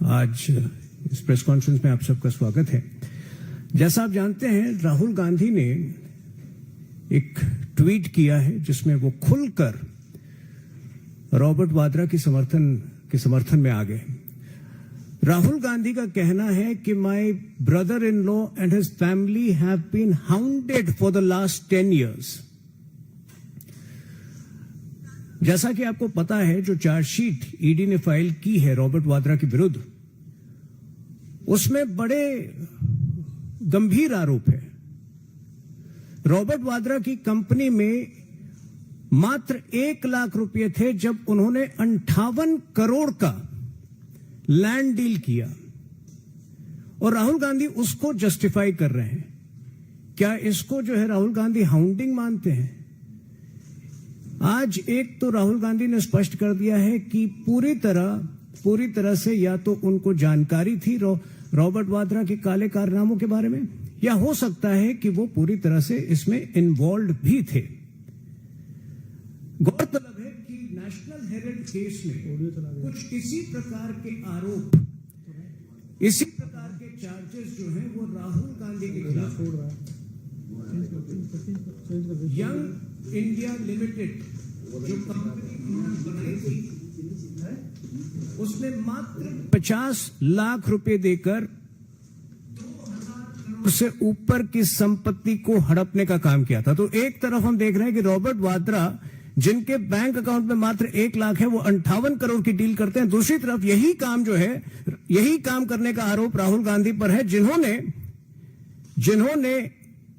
आज इस press conference में आप सबका स्वागत है। जैसा आप जानते हैं, राहुल गांधी ने एक ट्वीट किया है जिसमें वो खुलकर रॉबर्ट वाड्रा के समर्थन में आ गए। राहुल गांधी का कहना है कि my brother in law and his family have been hounded for the last 10 years। जैसा कि आपको पता है, जो चार्जशीट ईडी ने फाइल की है रॉबर्ट वाड्रा के विरुद्ध, उसमें बड़े गंभीर आरोप है। रॉबर्ट वाड्रा की कंपनी में मात्र 1 लाख रुपए थे जब उन्होंने 58 करोड़ का लैंड डील किया, और राहुल गांधी उसको जस्टिफाई कर रहे हैं। क्या इसको जो है राहुल गांधी हाउंडिंग मानते हैं? आज एक तो राहुल गांधी ने स्पष्ट कर दिया है कि पूरी तरह से या तो उनको जानकारी थी रॉबर्ट वाड्रा के काले कारनामों के बारे में, या हो सकता है कि वो पूरी तरह से इसमें इन्वॉल्व भी थे। गौरतलब है कि नेशनल हेराल्ड केस में कुछ इसी प्रकार के आरोप, इसी प्रकार के चार्जेस जो हैं वो राहुल गांधी के खिलाफ। यंग इंडिया लिमिटेड जो कंपनी बनाई थी, उसने मात्र 50 लाख रुपए देकर 2000 करोड़ से ऊपर की संपत्ति को हड़पने का काम किया था। तो एक तरफ हम देख रहे हैं कि रॉबर्ट वाड्रा, जिनके बैंक अकाउंट में मात्र 1 लाख है, वो 58 करोड़ की डील करते हैं। दूसरी तरफ यही काम करने का आरोप राहुल गांधी पर है, जिन्होंने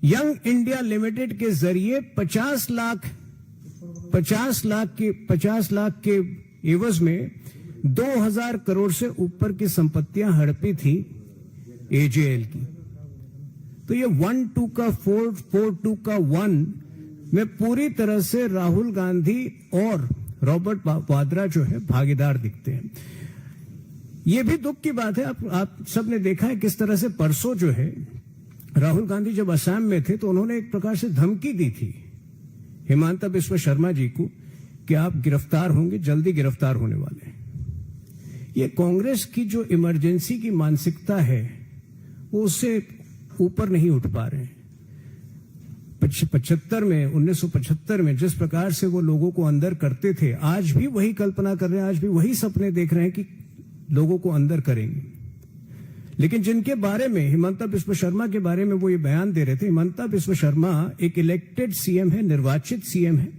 यंग इंडिया लिमिटेड के जरिए 50 लाख के एवज में 2000 करोड़ से ऊपर की संपत्तियां हड़पी थी एजेएल की। तो ये 1-2 का 4-4-2 का 1 में पूरी तरह से राहुल गांधी और रॉबर्ट वाड्रा जो है भागीदार दिखते हैं। ये भी दुख की बात है, आप सबने देखा है किस तरह से परसों जो है राहुल गांधी जब असम में थे तो उन्होंने एक प्रकार से धमकी दी थी हिमंता बिस्वा शर्मा जी को कि आप गिरफ्तार होंगे, जल्दी गिरफ्तार होने वाले हैं। ये कांग्रेस की जो इमरजेंसी की मानसिकता है वो उससे ऊपर नहीं उठ पा रहे हैं। 1975 में जिस प्रकार से वो लोगों को अंदर करते थे, आज भी वही कल्पना कर रहे हैं, आज भी वही सपने देख रहे हैं कि लोगों को अंदर करेंगे। लेकिन जिनके बारे में, हिमंता बिस्वा शर्मा के बारे में वो ये बयान दे रहे थे, हिमंता बिस्वा शर्मा एक इलेक्टेड सीएम है, निर्वाचित सीएम है,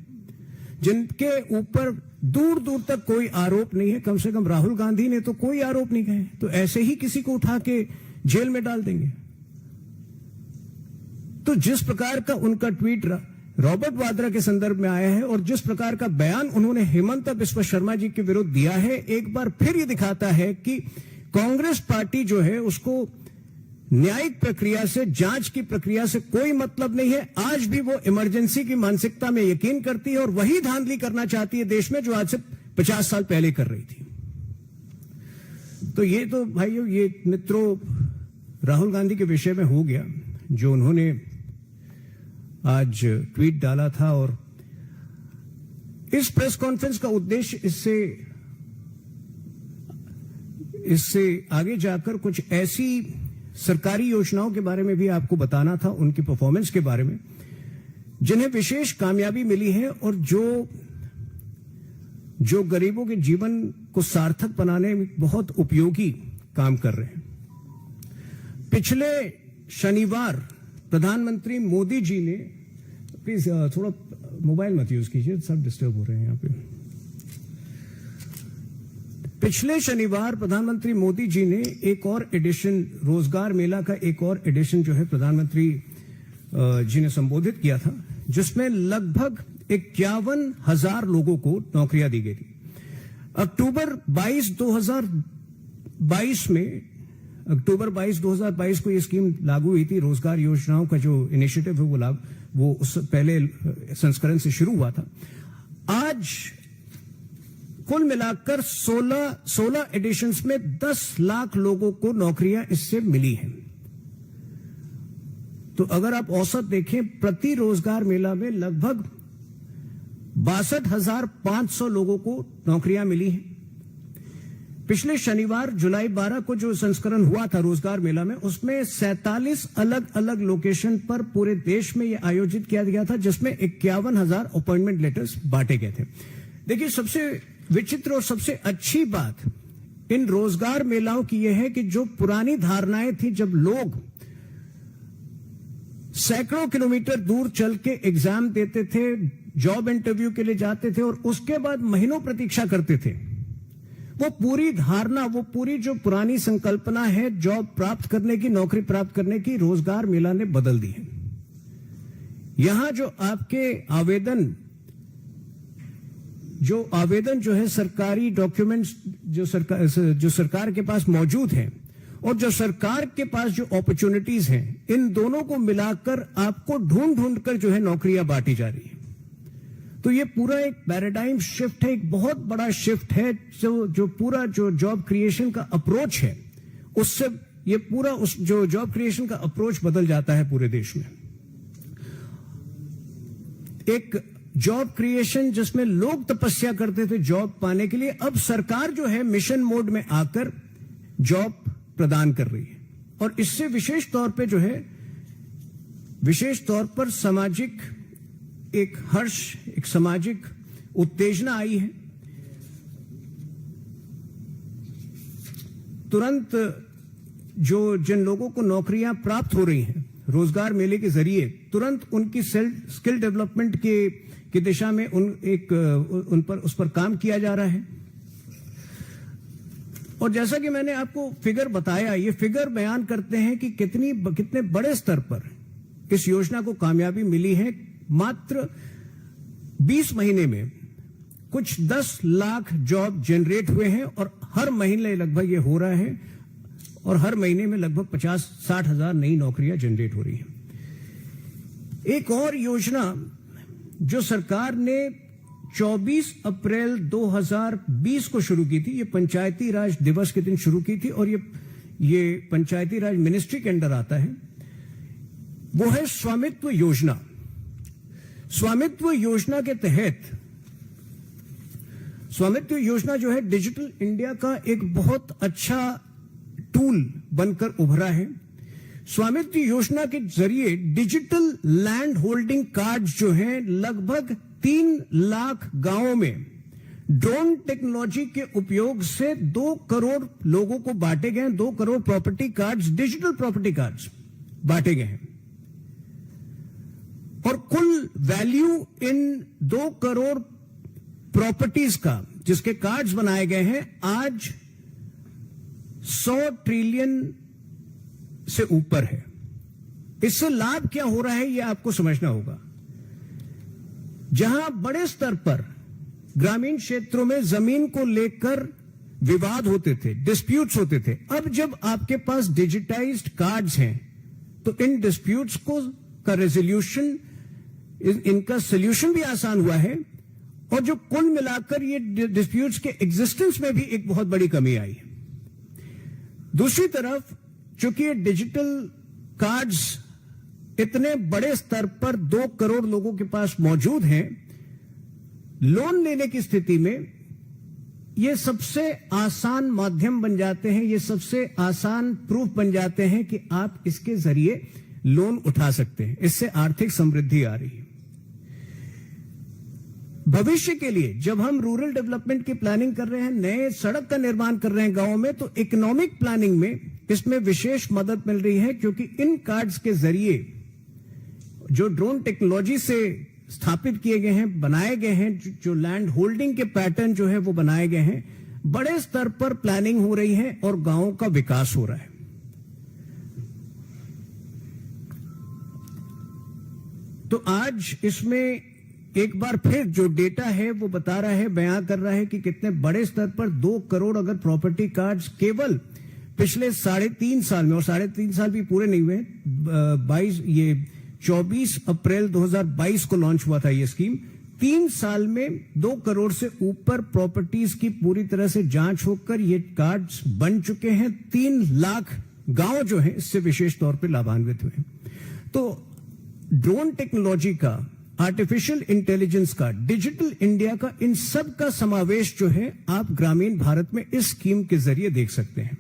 जिनके ऊपर दूर दूर तक कोई आरोप नहीं है। कम से कम राहुल गांधी ने तो कोई आरोप नहीं कहे, तो ऐसे ही किसी को उठा के जेल में डाल देंगे। तो जिस प्रकार का उनका ट्वीट रॉबर्ट वाड्रा के संदर्भ में आया है और जिस प्रकार का बयान उन्होंने हिमंता बिस्वा शर्मा जी के विरुद्ध दिया है, एक बार फिर यह दिखाता है कि कांग्रेस पार्टी जो है उसको न्यायिक प्रक्रिया से, जांच की प्रक्रिया से कोई मतलब नहीं है। आज भी वो इमरजेंसी की मानसिकता में यकीन करती है और वही धांधली करना चाहती है देश में जो आज से 50 साल पहले कर रही थी। तो ये तो भाइयों, ये मित्रों, राहुल गांधी के विषय में हो गया जो उन्होंने आज ट्वीट डाला था। और इस प्रेस कॉन्फ्रेंस का उद्देश्य इससे आगे जाकर कुछ ऐसी सरकारी योजनाओं के बारे में भी आपको बताना था, उनकी परफॉर्मेंस के बारे में, जिन्हें विशेष कामयाबी मिली है और जो गरीबों के जीवन को सार्थक बनाने में बहुत उपयोगी काम कर रहे हैं। पिछले शनिवार प्रधानमंत्री मोदी जी ने, प्लीज थोड़ा मोबाइल मत यूज कीजिए, सब डिस्टर्ब हो रहे हैं यहां पे। पिछले शनिवार प्रधानमंत्री मोदी जी ने एक और एडिशन, रोजगार मेला का एक और एडिशन जो है प्रधानमंत्री जी ने संबोधित किया था, जिसमें लगभग 51,000 लोगों को नौकरियां दी गई थी। अक्टूबर 22, 2022 को ये स्कीम लागू हुई थी। रोजगार योजनाओं का जो इनिशिएटिव है वो उस पहले संस्करण से शुरू हुआ था। आज कुल मिलाकर 16 एडिशंस में 10 लाख लोगों को नौकरियां इससे मिली हैं। तो अगर आप औसत देखें, प्रति रोजगार मेला में लगभग 62,500 लोगों को नौकरियां मिली हैं। पिछले शनिवार जुलाई 12 को जो संस्करण हुआ था रोजगार मेला में, उसमें 47 अलग अलग लोकेशन पर पूरे देश में यह आयोजित किया गया था, जिसमें 51,000 अपॉइंटमेंट लेटर्स बांटे गए थे। देखिए, सबसे विचित्र और सबसे अच्छी बात इन रोजगार मेलाओं की यह है कि जो पुरानी धारणाएं थी, जब लोग सैकड़ों किलोमीटर दूर चल के एग्जाम देते थे, जॉब इंटरव्यू के लिए जाते थे और उसके बाद महीनों प्रतीक्षा करते थे, वो पूरी धारणा, वो पूरी जो पुरानी संकल्पना है जॉब प्राप्त करने की, नौकरी प्राप्त करने की, रोजगार मेला ने बदल दी है। यहां जो आपके आवेदन जो है सरकारी डॉक्यूमेंट्स जो सरकार के पास मौजूद हैं और जो सरकार के पास जो अपॉर्चुनिटीज हैं, इन दोनों को मिलाकर आपको ढूंढ ढूंढ कर जो है नौकरियां बांटी जा रही है। तो ये पूरा एक पैराडाइम शिफ्ट है, एक बहुत बड़ा शिफ्ट है। जो पूरा जो जॉब क्रिएशन का अप्रोच है, उससे ये पूरा उस जो जॉब क्रिएशन का अप्रोच बदल जाता है पूरे देश में। एक जॉब क्रिएशन जिसमें लोग तपस्या करते थे जॉब पाने के लिए, अब सरकार जो है मिशन मोड में आकर जॉब प्रदान कर रही है। और इससे विशेष तौर पर सामाजिक एक हर्ष, एक सामाजिक उत्तेजना आई है। तुरंत जिन लोगों को नौकरियां प्राप्त हो रही हैं रोजगार मेले के जरिए, तुरंत उनकी स्किल डेवलपमेंट की दिशा में उस पर काम किया जा रहा है। और जैसा कि मैंने आपको फिगर बताया, ये फिगर बयान करते हैं कि कितने बड़े स्तर पर इस योजना को कामयाबी मिली है। मात्र 20 महीने में कुछ 10 लाख जॉब जनरेट हुए हैं और हर महीने लगभग ये हो रहा है, और हर महीने में लगभग 50-60 हजार नई नौकरियां जनरेट हो रही हैं। एक और योजना जो सरकार ने 24 अप्रैल 2020 को शुरू की थी, ये पंचायती राज दिवस के दिन शुरू की थी और ये पंचायती राज मिनिस्ट्री के अंडर आता है, वो है स्वामित्व योजना। स्वामित्व योजना के तहत, स्वामित्व योजना जो है डिजिटल इंडिया का एक बहुत अच्छा टूल बनकर उभरा है। स्वामित्व योजना के जरिए डिजिटल लैंड होल्डिंग कार्ड्स जो हैं लगभग 3 लाख गांवों में ड्रोन टेक्नोलॉजी के उपयोग से 2 करोड़ लोगों को बांटे गए हैं। 2 crore property cards, digital property cards बांटे गए हैं और कुल वैल्यू इन 2 करोड़ प्रॉपर्टीज का जिसके कार्ड्स बनाए गए हैं आज 100 ट्रिलियन से ऊपर है। इससे लाभ क्या हो रहा है यह आपको समझना होगा। जहां बड़े स्तर पर ग्रामीण क्षेत्रों में जमीन को लेकर विवाद होते थे, डिस्प्यूट्स होते थे, अब जब आपके पास डिजिटाइज्ड कार्ड्स हैं तो इन डिस्प्यूट्स का रेजोल्यूशन, इनका सोल्यूशन भी आसान हुआ है और जो कुल मिलाकर ये डिस्प्यूट्स के एग्जिस्टेंस में भी एक बहुत बड़ी कमी आई है। दूसरी तरफ चूंकि ये डिजिटल कार्ड्स इतने बड़े स्तर पर 2 करोड़ लोगों के पास मौजूद हैं, लोन लेने की स्थिति में ये सबसे आसान माध्यम बन जाते हैं, ये सबसे आसान प्रूफ बन जाते हैं कि आप इसके जरिए लोन उठा सकते हैं। इससे आर्थिक समृद्धि आ रही है। भविष्य के लिए जब हम रूरल डेवलपमेंट की प्लानिंग कर रहे हैं, नए सड़क का निर्माण कर रहे हैं गांवों में, तो इकोनॉमिक प्लानिंग में इसमें विशेष मदद मिल रही है क्योंकि इन कार्ड्स के जरिए जो ड्रोन टेक्नोलॉजी से स्थापित किए गए हैं, बनाए गए हैं, जो लैंड होल्डिंग के पैटर्न जो है वो बनाए गए हैं, बड़े स्तर पर प्लानिंग हो रही है और गांवों का विकास हो रहा है। तो आज इसमें एक बार फिर जो डेटा है वो बता रहा है, बयां कर रहा है कि कितने बड़े स्तर पर 2 करोड़ अगर प्रॉपर्टी कार्ड्स केवल पिछले 3.5 साल में, और 3.5 साल भी पूरे नहीं हुए, 24 अप्रैल 2022 को लॉन्च हुआ था ये स्कीम। 3 साल में 2 करोड़ से ऊपर प्रॉपर्टीज की पूरी तरह से जांच होकर ये कार्ड्स बन चुके हैं। 3 लाख गांव जो है इससे विशेष तौर पर लाभान्वित हुए। तो ड्रोन टेक्नोलॉजी का आर्टिफिशियल इंटेलिजेंस का, डिजिटल इंडिया का, इन सब का समावेश जो है आप ग्रामीण भारत में इस स्कीम के जरिए देख सकते हैं।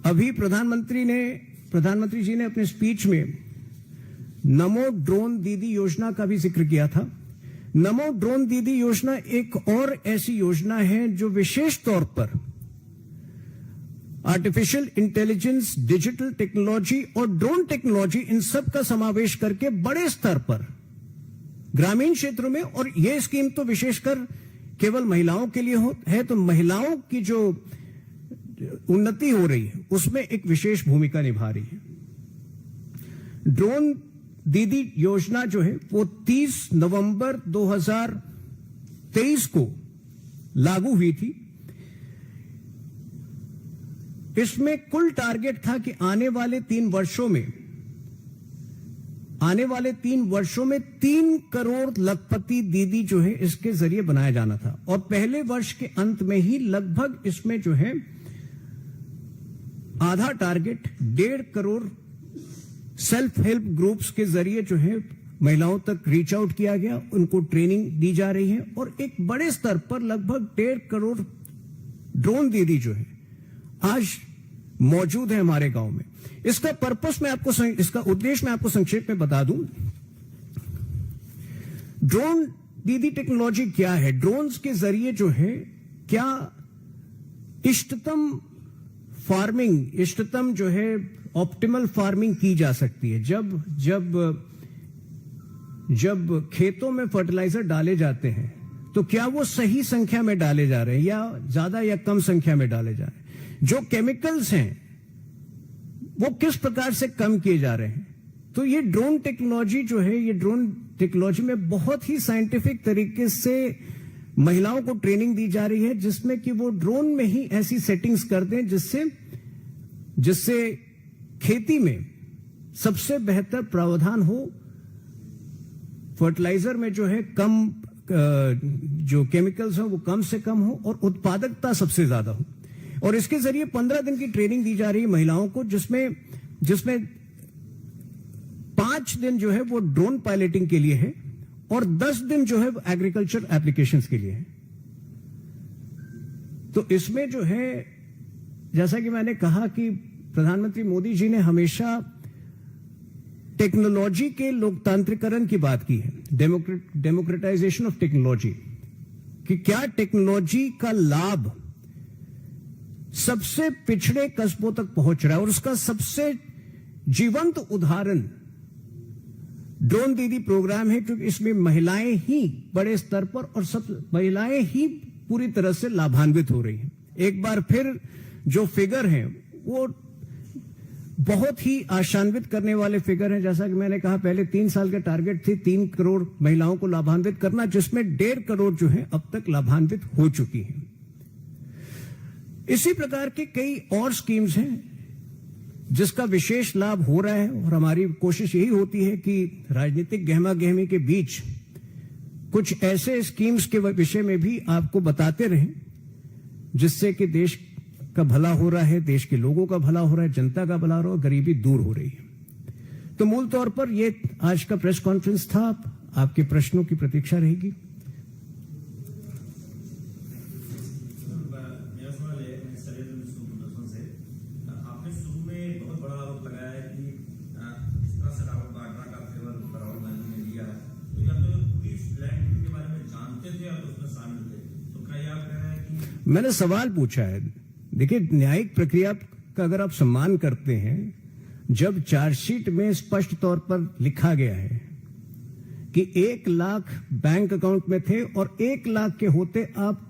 अभी प्रधानमंत्री जी ने अपने स्पीच में नमो ड्रोन दीदी योजना का भी जिक्र किया था। नमो ड्रोन दीदी योजना एक और ऐसी योजना है जो विशेष तौर पर आर्टिफिशियल इंटेलिजेंस, डिजिटल टेक्नोलॉजी और ड्रोन टेक्नोलॉजी, इन सब का समावेश करके बड़े स्तर पर ग्रामीण क्षेत्रों में, और यह स्कीम तो विशेषकर केवल महिलाओं के लिए है, तो महिलाओं की जो उन्नति हो रही है उसमें एक विशेष भूमिका निभा रही है। ड्रोन दीदी योजना जो है वो 30 नवंबर 2023 को लागू हुई थी। इसमें कुल टारगेट था कि आने वाले 3 वर्षों में 3 करोड़ लखपति दीदी जो है इसके जरिए बनाया जाना था, और पहले वर्ष के अंत में ही लगभग इसमें जो है आधा target 1.5 crore self help groups के जरिए जो है महिलाओं तक रीच आउट किया गया, उनको ट्रेनिंग दी जा रही है, और एक बड़े स्तर पर लगभग 1.5 करोड़ ड्रोन दीदी जो है आज मौजूद है हमारे गांव में। इसका पर्पस इसका उद्देश्य मैं आपको संक्षेप में बता दूं। ड्रोन दीदी टेक्नोलॉजी क्या है? ड्रोन्स के जरिए जो है क्या इष्टतम जो है ऑप्टिमल फार्मिंग की जा सकती है। जब खेतों में फर्टिलाइजर डाले जाते हैं तो क्या वो सही संख्या में डाले जा रहे हैं या ज्यादा या कम संख्या में डाले जा रहे हैं? जो केमिकल्स हैं वो किस प्रकार से कम किए जा रहे हैं? तो ये ड्रोन टेक्नोलॉजी जो है, ये ड्रोन टेक्नोलॉजी में बहुत ही साइंटिफिक तरीके से महिलाओं को ट्रेनिंग दी जा रही है, जिसमें कि वो ड्रोन में ही ऐसी सेटिंग्स कर दें जिससे खेती में सबसे बेहतर प्रावधान हो, फर्टिलाइजर में जो है कम जो केमिकल्स हो वो कम से कम हो और उत्पादकता सबसे ज्यादा हो। और इसके जरिए 15 दिन की ट्रेनिंग दी जा रही है महिलाओं को, जिसमें 5 दिन जो है वो ड्रोन पायलटिंग के लिए है और 10 दिन जो है वो एग्रीकल्चर एप्लीकेशंस के लिए है। तो इसमें जो है, जैसा कि मैंने कहा कि प्रधानमंत्री मोदी जी ने हमेशा टेक्नोलॉजी के लोकतांत्रिकरण की बात की है, डेमोक्रेटाइजेशन ऑफ टेक्नोलॉजी, कि क्या टेक्नोलॉजी का लाभ सबसे पिछड़े कस्बों तक पहुंच रहा है, और उसका सबसे जीवंत उदाहरण ड्रोन दीदी प्रोग्राम है, क्योंकि इसमें महिलाएं ही बड़े स्तर पर और सब महिलाएं ही पूरी तरह से लाभान्वित हो रही हैं। एक बार फिर जो फिगर हैं वो बहुत ही आशान्वित करने वाले फिगर हैं। जैसा कि मैंने कहा, पहले 3 साल के टारगेट थी 3 करोड़ महिलाओं को लाभान्वित करना, जिसमें 1.5 करोड़ जो है अब तक लाभान्वित हो चुकी हैं। इसी प्रकार के कई और स्कीम्स हैं जिसका विशेष लाभ हो रहा है, और हमारी कोशिश यही होती है कि राजनीतिक गहमा गहमी के बीच कुछ ऐसे स्कीम्स के विषय में भी आपको बताते रहें जिससे कि देश का भला हो रहा है, देश के लोगों का भला हो रहा है, जनता का भला हो रहा है, गरीबी दूर हो रही है। तो मूल तौर पर ये आज का प्रेस कॉन्फ्रेंस था। आपके प्रश्नों की प्रतीक्षा रहेगी। मैंने सवाल पूछा है। देखिए, न्यायिक प्रक्रिया का अगर आप सम्मान करते हैं, जब चार्जशीट में स्पष्ट तौर पर लिखा गया है कि 1 लाख बैंक अकाउंट में थे और 1 लाख के होते आप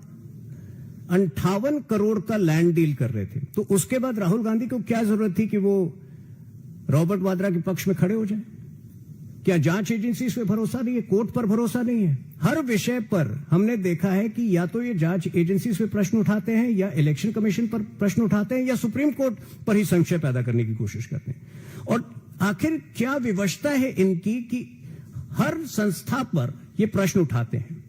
58 करोड़ का लैंड डील कर रहे थे, तो उसके बाद राहुल गांधी को क्या जरूरत थी कि वो रॉबर्ट वाड्रा के पक्ष में खड़े हो जाए? क्या जांच एजेंसी पे भरोसा नहीं है? कोर्ट पर भरोसा नहीं है? हर विषय पर हमने देखा है कि या तो ये जांच एजेंसी पे प्रश्न उठाते हैं, या इलेक्शन कमीशन पर प्रश्न उठाते हैं, या सुप्रीम कोर्ट पर ही संशय पैदा करने की कोशिश करते हैं। और आखिर क्या विवशता है इनकी कि हर संस्था पर ये प्रश्न उठाते हैं?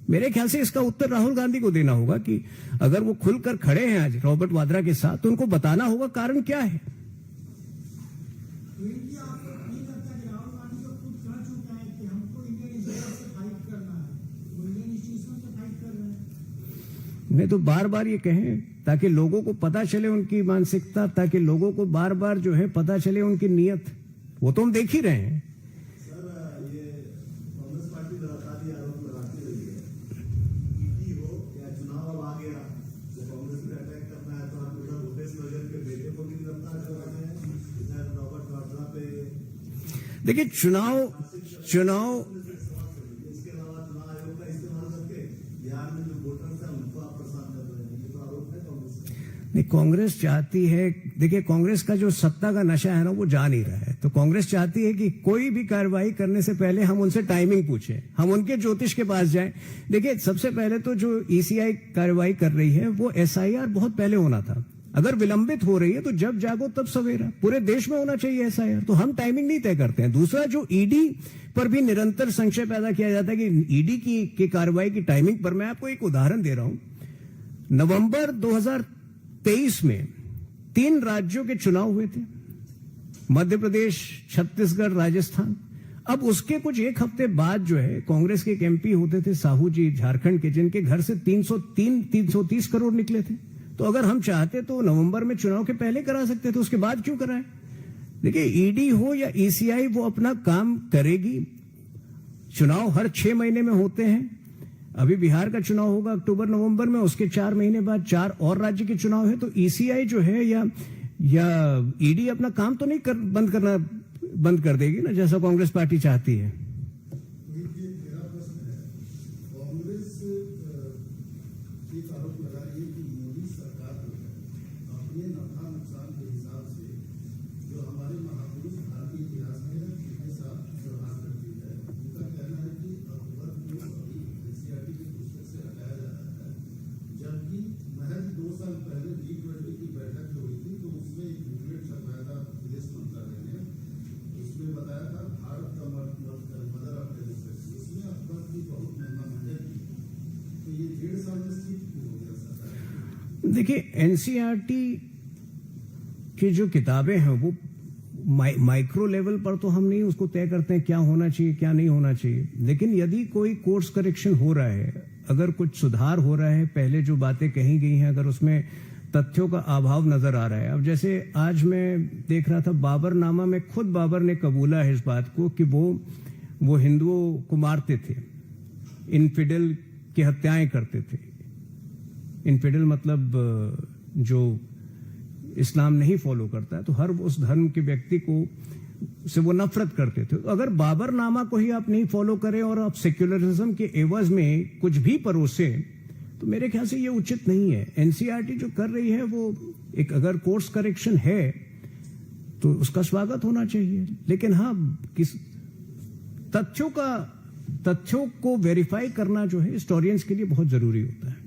मेरे ख्याल से इसका उत्तर राहुल गांधी को देना होगा कि अगर वो खुलकर खड़े हैं आज रॉबर्ट वाड्रा के साथ, तो उनको बताना होगा कारण क्या है। मैं तो बार बार ये कहें ताकि लोगों को पता चले उनकी मानसिकता, ताकि लोगों को बार बार जो है पता चले उनकी नीयत। वो तो हम देख ही रहे हैं। सर, ये कांग्रेस पार्टी लगातार ये आरोप लगाती रही है, ईडी हो या चुनाव अब आ गया, जब कांग्रेस पे अटैक करना है तो आप उधर भूपेश बघेल के बेटे को भी गिरफ्तार कर रहे हैं, इधर रॉबर्ट वाड्रा पे। देखिए, चुनाव इसके अलावा चुनाव आयोग का इस्तेमाल करके बिहार में जो वोटर्स हैं उनको आप परेशान कर रहे हैं, ये तो आरोप है कांग्रेस का। नहीं, कांग्रेस चाहती है, देखिए कांग्रेस का जो सत्ता का नशा है ना वो जा नहीं रहा है। तो कांग्रेस चाहती है कि कोई भी कार्रवाई करने से पहले हम उनसे टाइमिंग पूछें, हम उनके ज्योतिष के पास जाएं। देखिए, सबसे पहले तो जो ईसीआई कार्रवाई कर रही है वो एसआईआर बहुत पहले होना था। अगर विलंबित हो रही है तो जब जागो तब सवेरा, पूरे देश में होना चाहिए एसआईआर। तो हम टाइमिंग नहीं तय करते हैं। दूसरा, जो ईडी पर भी निरंतर संशय पैदा किया जाता है कि ईडी की कार्रवाई की टाइमिंग पर, मैं आपको एक उदाहरण दे रहा हूं। नवंबर 2023 में 3 राज्यों के चुनाव हुए थे, मध्य प्रदेश, छत्तीसगढ़, राजस्थान। अब उसके कुछ एक हफ्ते बाद जो है कांग्रेस के एक एमपी होते थे साहू जी, झारखंड के, जिनके घर से 330 करोड़ निकले थे। तो अगर हम चाहते तो नवंबर में चुनाव के पहले करा सकते थे, उसके बाद क्यों कराएं? देखिए, ईडी हो या ईसीआई, वो अपना काम करेगी। चुनाव हर 6 महीने में होते हैं। अभी बिहार का चुनाव होगा अक्टूबर नवंबर में, उसके 4 महीने बाद 4 और राज्य के चुनाव है। तो ईसीआई जो है या ईडी अपना काम तो नहीं बंद कर देगी ना, जैसा कांग्रेस पार्टी चाहती है। मेरा प्रश्न है, कांग्रेस एक आरोप लगा रही है कि मोदी सरकार अपने नफा नुकसान के हिसाब से जो हमारे महापुरुष भारतीय इतिहास में उनके साथ व्यवहार करती है। उनका कहना है कि अकबर को अभी एनसीईआरटी की पुस्तक से हटाया जा रहा है, जबकि महज 2 साल पहले G20 की बैठक जो हुई थी तो उसमें एक बुकलेट छपवाया था विदेश मंत्रालय ने, उसमें बताया था भारत का मदर ऑफ डेमोक्रेसी, उसमें अकबर की बहुत महिमा मंडल की। तो ये 1.5 साल में सीट हो गया सरकार। देखिए, एनसीईआरटी की जो किताबें हैं वो माइक्रो लेवल पर तो हम नहीं उसको तय करते हैं क्या होना चाहिए क्या नहीं होना चाहिए। लेकिन यदि कोई कोर्स करेक्शन हो रहा है, अगर कुछ सुधार हो रहा है, पहले जो बातें कही गई हैं अगर उसमें तथ्यों का अभाव नजर आ रहा है। अब जैसे आज मैं देख रहा था बाबरनामा में खुद बाबर ने कबूला है इस बात को कि वो हिंदुओं को मारते थे, इनफिडल की हत्याएं करते थे। इनफिडल मतलब जो इस्लाम नहीं फॉलो करता है, तो हर उस धर्म के व्यक्ति को से वो नफरत करते थे। तो अगर बाबरनामा को ही आप नहीं फॉलो करें और आप सेक्युलरिज्म के एवज में कुछ भी परोसे, तो मेरे ख्याल से ये उचित नहीं है। एनसीईआरटी जो कर रही है वो एक अगर कोर्स करेक्शन है तो उसका स्वागत होना चाहिए। लेकिन हाँ, किस तथ्यों को वेरीफाई करना जो है हिस्टोरियंस के लिए बहुत जरूरी होता है।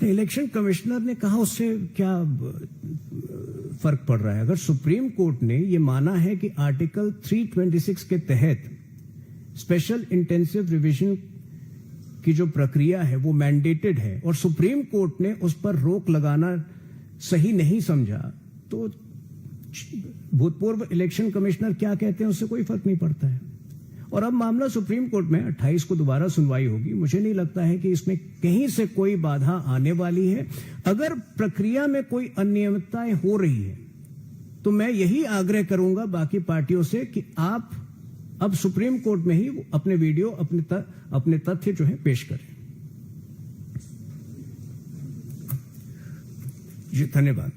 इलेक्शन कमिश्नर ने कहा उससे क्या फर्क पड़ रहा है? अगर सुप्रीम कोर्ट ने यह माना है कि आर्टिकल 326 के तहत स्पेशल इंटेंसिव रिवीजन की जो प्रक्रिया है वो मैंडेटेड है और सुप्रीम कोर्ट ने उस पर रोक लगाना सही नहीं समझा, तो भूतपूर्व इलेक्शन कमिश्नर क्या कहते हैं उससे कोई फर्क नहीं पड़ता है। और अब मामला सुप्रीम कोर्ट में 28 को दोबारा सुनवाई होगी। मुझे नहीं लगता है कि इसमें कहीं से कोई बाधा आने वाली है। अगर प्रक्रिया में कोई अनियमितताएं हो रही है तो मैं यही आग्रह करूंगा बाकी पार्टियों से कि आप अब सुप्रीम कोर्ट में ही अपने वीडियो, अपने तथ्य जो है पेश करें। जी, धन्यवाद।